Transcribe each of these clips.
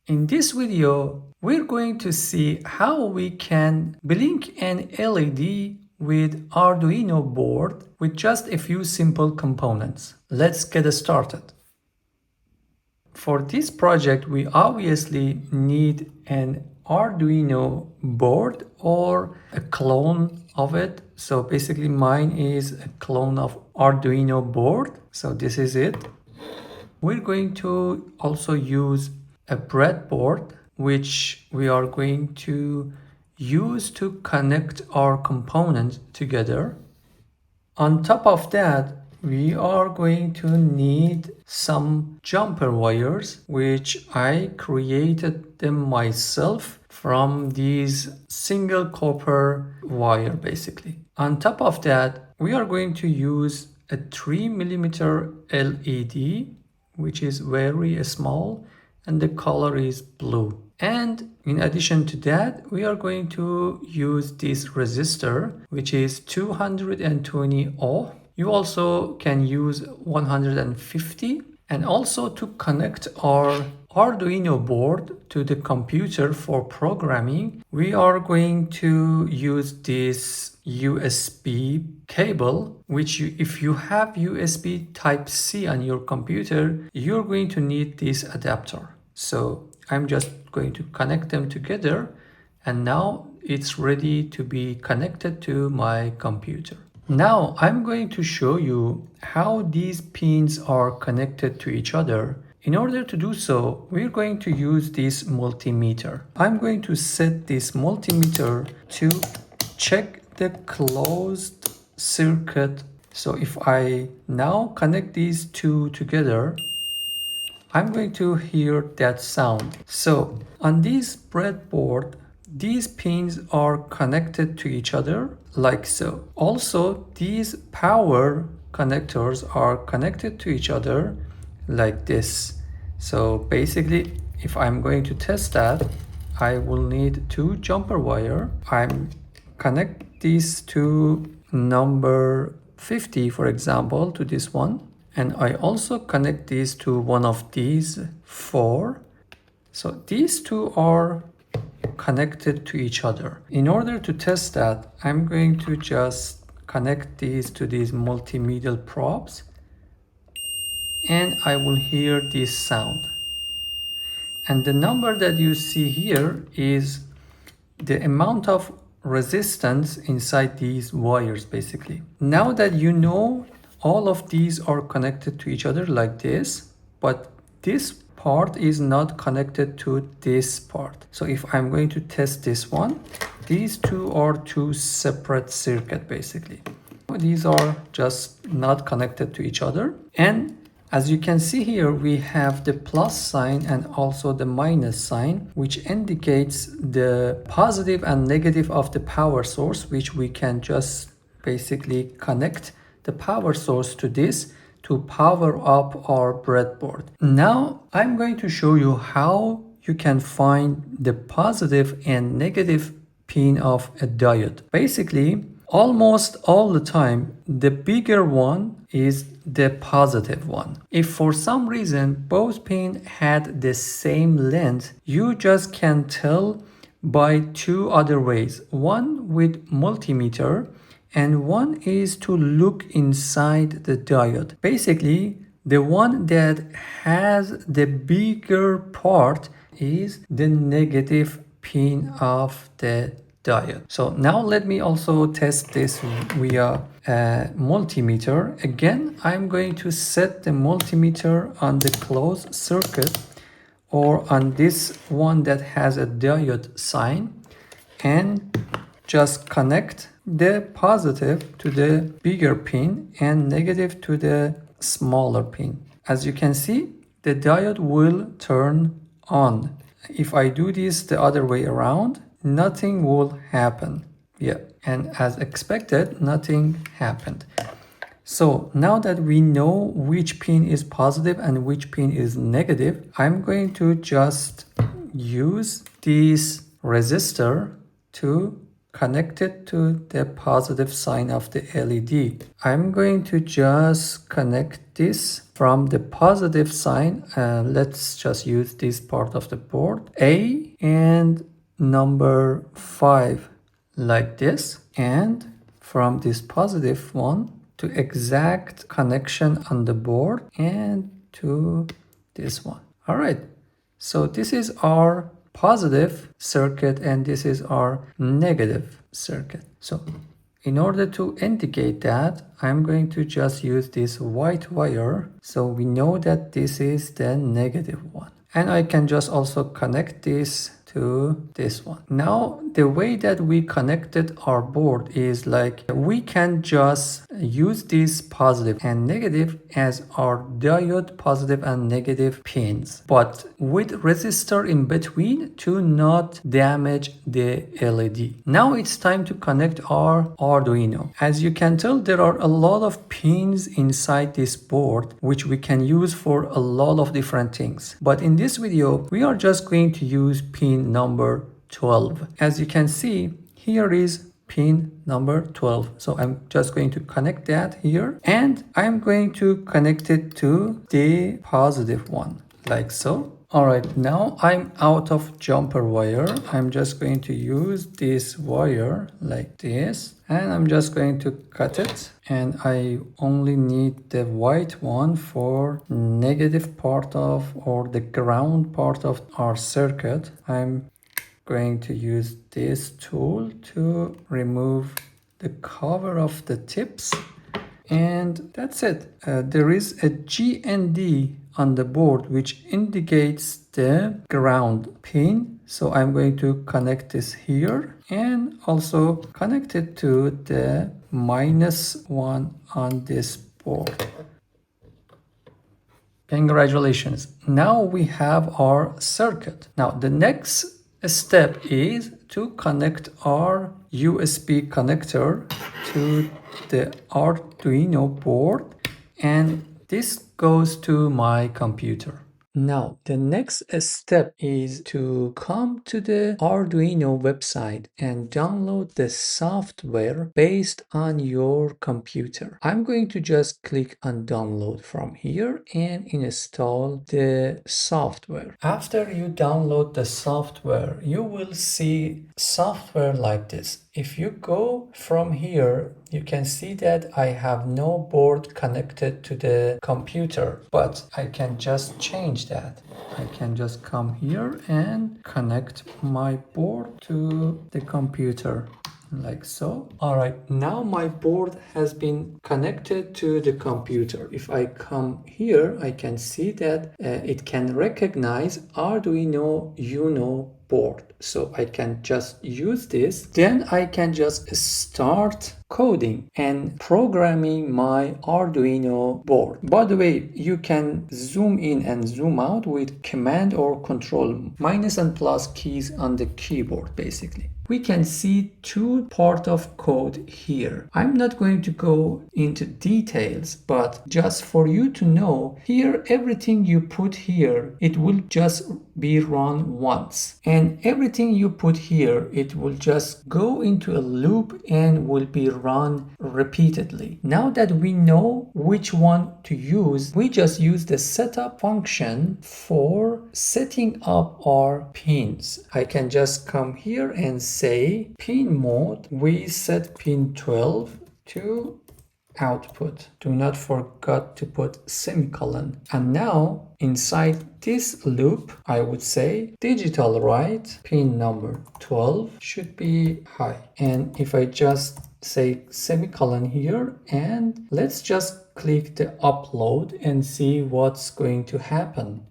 In this video, we're going to see how we can blink an LED with Arduino board with just a few simple components. Let's get started. For this project, we obviously need an Arduino board or a clone of it. So basically mine is a clone of Arduino board. So this is it. We're going to also use a breadboard, which we are going to use to connect our components together. On top of that, we are going to need some jumper wires, which I created them myself from these single copper wire basically. On top of that, we are going to use a 3mm LED, which is very small, and the color is blue. And in addition to that, we are going to use this resistor, which is 220 ohm. You also can use 150. And also to connect our Arduino board to the computer for programming, we are going to use this USB cable, which if you have USB Type-C on your computer, you're going to need this adapter. So I'm just going to connect them together, and now it's ready to be connected to my computer. Now I'm going to show you how these pins are connected to each other. In order to do so, we're going to use this multimeter. I'm going to set this multimeter to check the closed circuit. So if I now connect these two together, I'm going to hear that sound. So on this breadboard, these pins are connected to each other like so. Also, these power connectors are connected to each other like this. So basically, if I'm going to test that, I will need two jumper wire. I'm connect these to number 50, for example, to this one. And I also connect these to one of these 4. So these two are connected to each other. In order to test that, I'm going to just connect these to these multimedia probes, and I will hear this sound. And the number that you see here is the amount of resistance inside these wires basically. Now that you know all of these are connected to each other like this, but this part is not connected to this part. So if I'm going to test this one, these two are two separate circuits basically. These are just not connected to each other. And as you can see here, we have the plus sign and also the minus sign, which indicates the positive and negative of the power source, which we can just basically connect the power source to this to power up our breadboard. Now I'm going to show you how you can find the positive and negative pin of a diode. Basically, almost all the time, the bigger one is the positive one. If for some reason both pins had the same length, you just can tell by two other ways. One with multimeter, and one is to look inside the diode. Basically, the one that has the bigger part is the negative pin of the diode. So now let me also test this via a multimeter. Again, I'm going to set the multimeter on the closed circuit or on this one that has a diode sign, and just connect the positive to the bigger pin and negative to the smaller pin. As you can see, the diode will turn on. If I do this the other way around, nothing will happen. Yeah, and as expected, nothing happened. So now that we know which pin is positive and which pin is negative, I'm going to just use this resistor to connect it to the positive sign of the LED. I'm going to just connect this from the positive sign. Let's just use this part of the board, A and number 5, like this, and from this positive one to exact connection on the board and to this one. All right, so this is our positive circuit and this is our negative circuit. So in order to indicate that, I'm going to just use this white wire so we know that this is the negative one. And I can just also connect this to this one. Now, the way that we connected our board is like we can just use this positive and negative as our diode positive and negative pins, but with resistor in between to not damage the LED. Now it's time to connect our Arduino. As you can tell, there are a lot of pins inside this board which we can use for a lot of different things. But in this video, we are just going to use pin number 12. As you can see, here is pin number 12. So I'm just going to connect that here and I'm going to connect it to the positive one, like so. All right, now I'm out of jumper wire. I'm just going to use this wire like this and I'm just going to cut it, and I only need the white one for negative part of or the ground part of our circuit. I'm going to use this tool to remove the cover of the tips, and that's it. There is a GND on the board which indicates the ground pin, so I'm going to connect this here and also connect it to the -1 on this board. Congratulations, now we have our circuit. Now the next step is to connect our USB connector to the Arduino board, and this goes to my computer. Now, the next step is to come to the Arduino website and download the software based on your computer. I'm going to just click on download from here and install the software. After you download the software, you will see software like this. If you go from here, you can see that I have no board connected to the computer, but I can just change that. I can just come here and connect my board to the computer, like so. All right, now my board has been connected to the computer. If I come here, I can see that it can recognize Arduino Uno board. So I can just use this. Then I can just start coding and programming my Arduino board. By the way, you can zoom in and zoom out with command or control, minus and plus keys on the keyboard basically. We can see two parts of code here. I'm not going to go into details, but just for you to know, here everything you put here, it will just be run once. And everything you put here, it will just go into a loop and will be run repeatedly. Now that we know which one to use, we just use the setup function for setting up our pins. I can just come here and say pin mode, we set pin 12 to output. Do not forget to put semicolon. And now inside this loop, I would say digitalWrite pin number 12 should be high. And if I just say semicolon here, and let's just click the upload and see what's going to happen.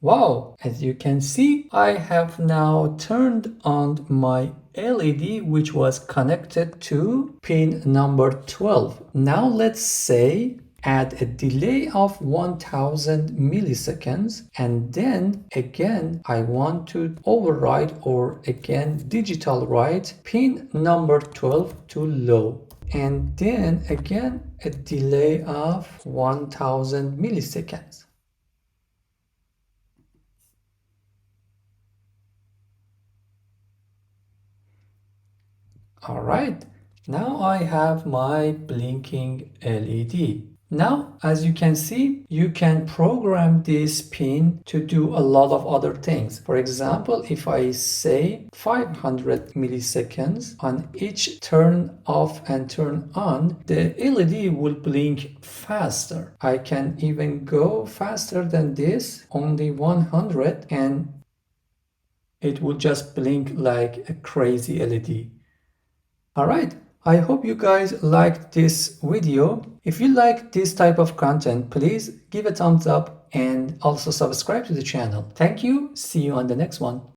Wow, as you can see, I have now turned on my LED which was connected to pin number 12. Now let's say add a delay of 1000 milliseconds, and then again I want to override or again digitalWrite pin number 12 to low, and then again a delay of 1000 milliseconds. All right, now I have my blinking LED. Now, as you can see, you can program this pin to do a lot of other things. For example, if I say 500 milliseconds on each turn off and turn on, the LED will blink faster. I can even go faster than this, only 100, and it will just blink like a crazy LED. All right, I hope you guys liked this video. If you like this type of content, please give a thumbs up and also subscribe to the channel. Thank you. See you on the next one.